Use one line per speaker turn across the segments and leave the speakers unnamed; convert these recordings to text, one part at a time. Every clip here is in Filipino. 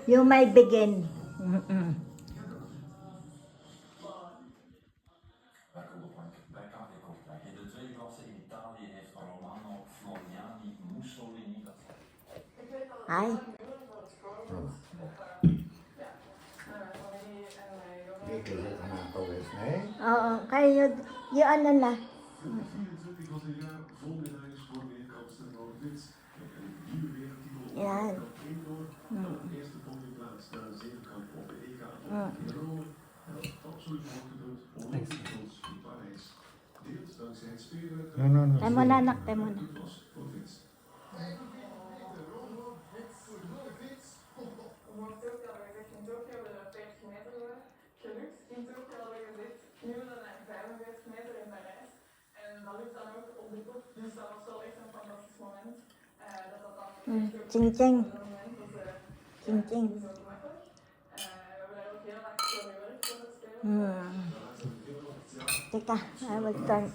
You may begin. Hi.
Dito zit een aantal is, nee?
Oo, kayo, yung ano na. Yan.
No.
Tayo muna, anak, tayo muna. Ching-ching. Ching-ching. Teka, I will turn.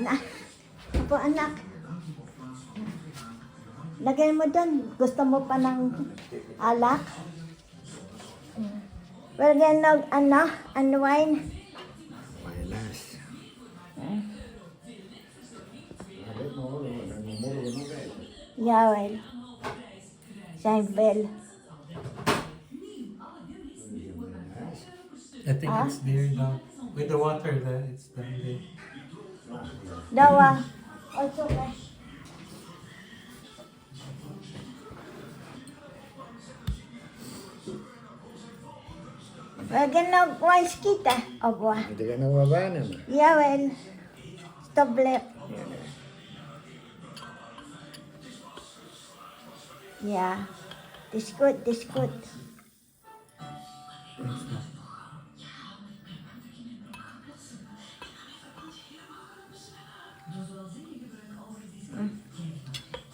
Na, ako anak. Lagay mo doon. Gusto mo pa ng alak? Lagyan ng ano, wine.
Mayonnaise. Dit nog, dan moet we nog eten.
Yeah, well. Seinfeld.
I think it's there now. With the water, it's done there.
Dawa. Also, guys. Lagyan ng wine kita. O, buwa.
Hindi ka nawabanan.
Yeah, well. Stop left. Yeah. This good, this good.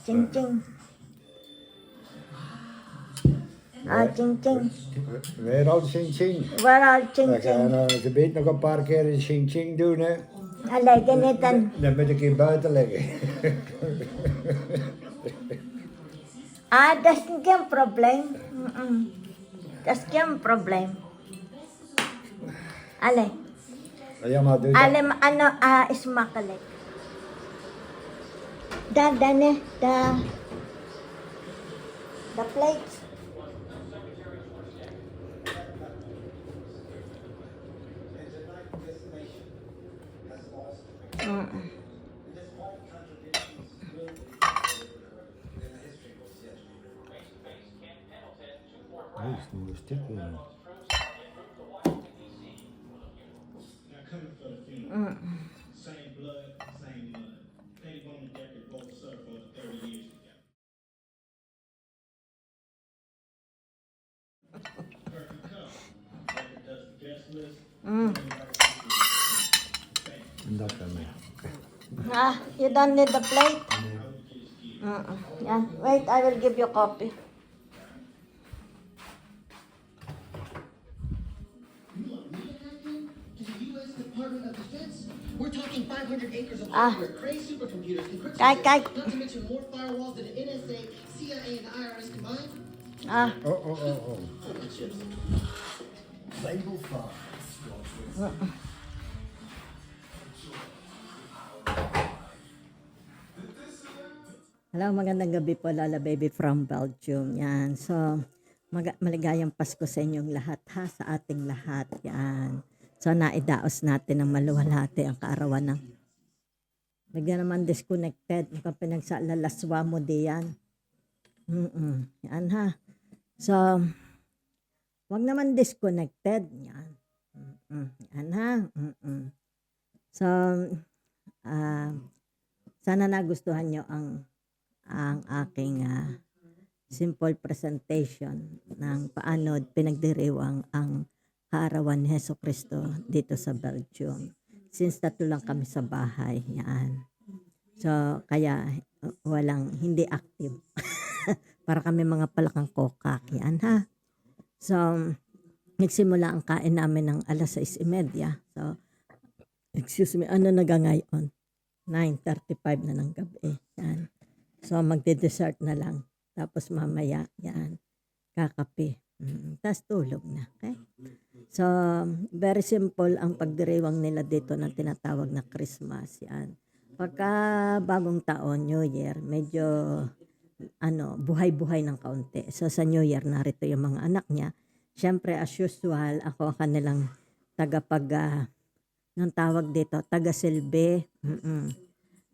Ching ching. Ching ching.
Weer al ching-ching.
We're all ching
Dan gaan
ching.
we gebied nog een paar keer een ching-ching doen, hè.
Alay, ganitan.
Dan moet ik hier buiten liggen.
Das geen problem. Das geen problem. Alay.
Ja, maar doe dat.
Alam, ano, is makkelijk. The plates.
Nee, is een mooi stuk weer.
Same blood, same mud. They Bone Decker both served for 30 years together. Perfect cup. Decker does the guest list.
En dat dan mee.
You don't need the plate? Yan. Wait, I will give you coffee.
We're talking 500 acres of
Ah.
hardware, crazy supercomputers, encryption
Kijk.
systems, not to mention more firewalls than the NSA, CIA, and the IRS combined.
Oh.
Holy chips.
Label farm.
Hello, magandang gabi po, Lola Baby from Belgium. Yan. So, maligayang Pasko sa inyong lahat ha, sa ating lahat. Yan. So, naidaos natin ng maluwalhati ang kaarawan ng Bigyan naman disconnected. Mukhang pinagsalalaswa mo diyan. Yan ha. So, wag naman disconnected. Yan. Yan ha. So, sana nagustuhan nyo ang aking simple presentation ng paano pinagdiriwang ang kaarawan ni Heso Kristo dito sa Belgium. Since tatlo lang kami sa bahay, yan. So, kaya walang hindi active. Para kami mga palakang kokak, yan ha. So, nagsimula ang kain namin ng alas 6:30. So, excuse me, ano ngayon? 9:35 na ng gabi. Yan. So, magde-dessert na lang. Tapos mamaya, yan, kakape. Tapos tulog na. Okay? So, very simple ang pagdiriwang nila dito na tinatawag na Christmas. Yan. Pagka bagong taon, New Year, medyo buhay-buhay ng kaunti. So, sa New Year, narito yung mga anak niya. Siyempre, as usual, ako ang kanilang nung tawag dito, taga-silbi,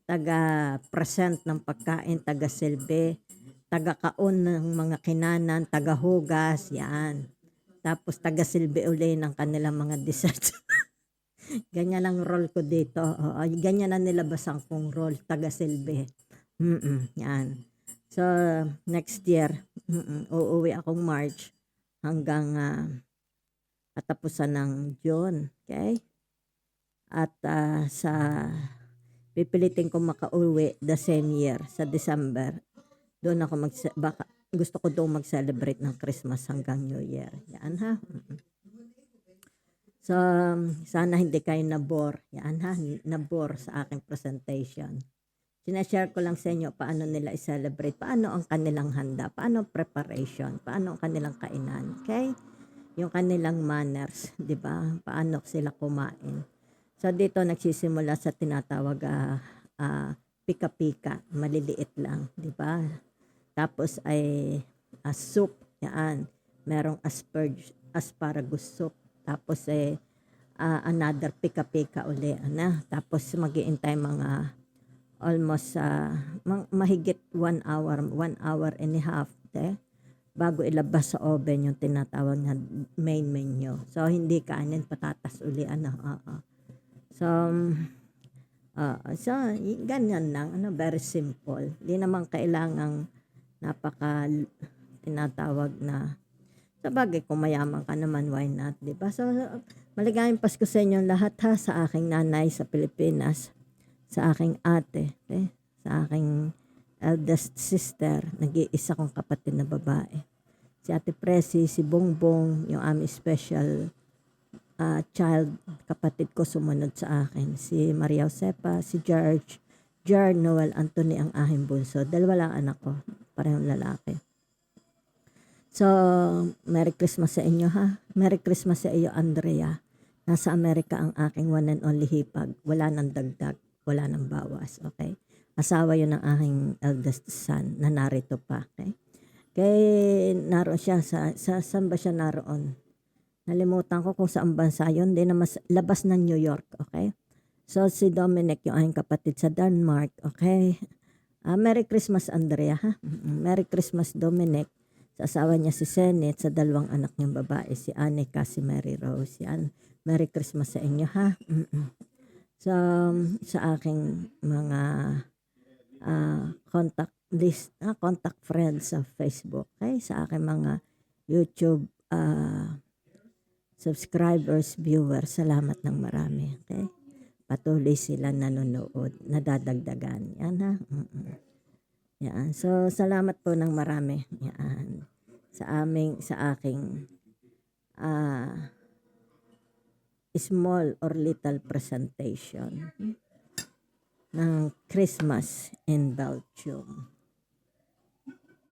taga-present ng pagkain, taga-silbi, taga-kaon ng mga kinanan, taga-hugas, yan. Tapos taga-silbi uli ng kanilang mga desserts. Ganyan ang role ko dito. Ganyan ang nilabasan kong role, taga-silbi. Yan. So, next year, uuwi akong March hanggang katapusan ng June. Okay? At pipilitin ko makauwi the same year sa December. Doon ako gusto ko doon mag-celebrate ng Christmas hanggang New Year. Yan ha. So, sana hindi kayo nabore. Yan ha, nabore sa aking presentation. Sinashare ko lang sa inyo paano nila i-celebrate, paano ang kanilang handa, paano preparation, paano ang kanilang kainan. Okay? Yung kanilang manners, di ba? Paano sila kumain. So, dito nagsisimula sa tinatawag pika-pika, maliliit lang, di ba? Tapos ay soup, yan. Merong asparagus soup. Tapos another pika-pika uli. Tapos mag-iintay mga almost mahigit 1 hour and a half bago ilabas sa oven yung tinatawag na main menu. So, hindi kanin, patatas uli. So, ganyan lang. Very simple. Hindi naman kailangang tinatawag na sa bagay kung mayaman ka naman, why not, di ba? So, maligayang Pasko sa inyong lahat ha, sa aking nanay sa Pilipinas, sa aking ate, sa aking eldest sister, nag-iisa kong kapatid na babae. Si Ate Presi, si Bongbong, yung aming special child, kapatid ko sumunod sa akin. Si Maria Josepa, si George, Noel, Anthony ang aking bunso. Dalawa lang anak ko, parehong lalaki. So, Merry Christmas sa inyo ha. Merry Christmas sa iyo, Andrea. Nasa Amerika ang aking one and only hipag. Wala nang dagdag, wala nang bawas. Okay? Asawa yun ng aking eldest son na narito pa. Okay? Kaya naroon siya saan ba siya naroon? Nalimutan ko kung saan bansa yun. Di na labas ng New York. Okay? So, si Dominic, yung aking kapatid sa Denmark. Okay? Merry Christmas, Andrea ha. Merry Christmas, Dominic. Sa asawa niya si Senate, sa dalawang anak niyang babae, si Anika, si Mary Rose. Yan. Merry Christmas sa inyo ha. So, sa aking mga contact list, contact friends sa Facebook. Okay? Sa aking mga YouTube subscribers, viewers, salamat ng marami. Okay? Patuloy sila nanonood, nadadagdagan. Yan ha. Yan. So, salamat po ng marami. Yan. Sa aking small or little presentation ng Christmas in Belgium.